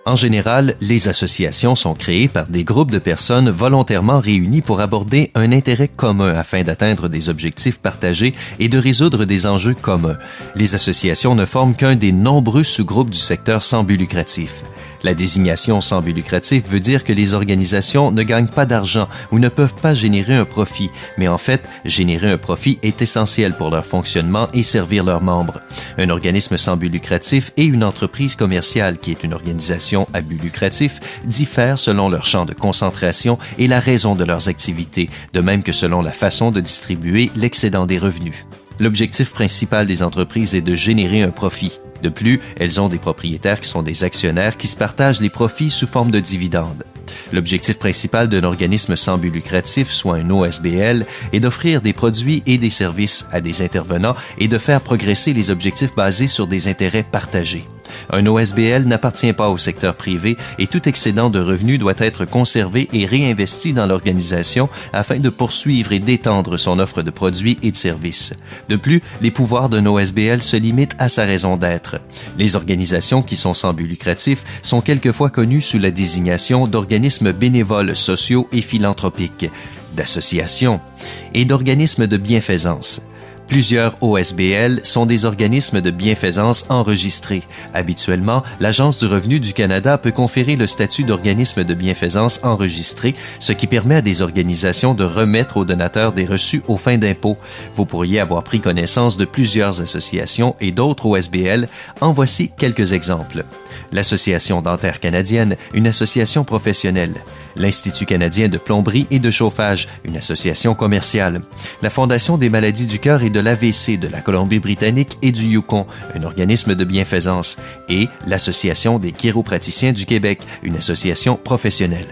En général, les associations sont créées par des groupes de personnes volontairement réunies pour aborder un intérêt commun afin d'atteindre des objectifs partagés et de résoudre des enjeux communs. Les associations ne forment qu'un des nombreux sous-groupes du secteur sans but lucratif. La désignation sans but lucratif veut dire que les organisations ne gagnent pas d'argent ou ne peuvent pas générer un profit, mais en fait, générer un profit est essentiel pour leur fonctionnement et servir leurs membres. Un organisme sans but lucratif et une entreprise commerciale qui est une organisation à but lucratif diffèrent selon leur champ de concentration et la raison de leurs activités, de même que selon la façon de distribuer l'excédent des revenus. L'objectif principal des entreprises est de générer un profit. De plus, elles ont des propriétaires qui sont des actionnaires qui se partagent les profits sous forme de dividendes. L'objectif principal d'un organisme sans but lucratif, soit un OSBL, est d'offrir des produits et des services à des intervenants et de faire progresser les objectifs basés sur des intérêts partagés. Un OSBL n'appartient pas au secteur privé et tout excédent de revenus doit être conservé et réinvesti dans l'organisation afin de poursuivre et d'étendre son offre de produits et de services. De plus, les pouvoirs d'un OSBL se limitent à sa raison d'être. Les organisations qui sont sans but lucratif sont quelquefois connues sous la désignation d'organismes bénévoles sociaux et philanthropiques, d'associations et d'organismes de bienfaisance. Plusieurs OSBL sont des organismes de bienfaisance enregistrés. Habituellement, l'Agence du revenu du Canada peut conférer le statut d'organisme de bienfaisance enregistré, ce qui permet à des organisations de remettre aux donateurs des reçus aux fins d'impôt. Vous pourriez avoir pris connaissance de plusieurs associations et d'autres OSBL. En voici quelques exemples. L'Association dentaire canadienne, une association professionnelle. L'Institut canadien de plomberie et de chauffage, une association commerciale. La Fondation des maladies du cœur et de l'AVC de la Colombie-Britannique et du Yukon, un organisme de bienfaisance. Et l'Association des chiropraticiens du Québec, une association professionnelle.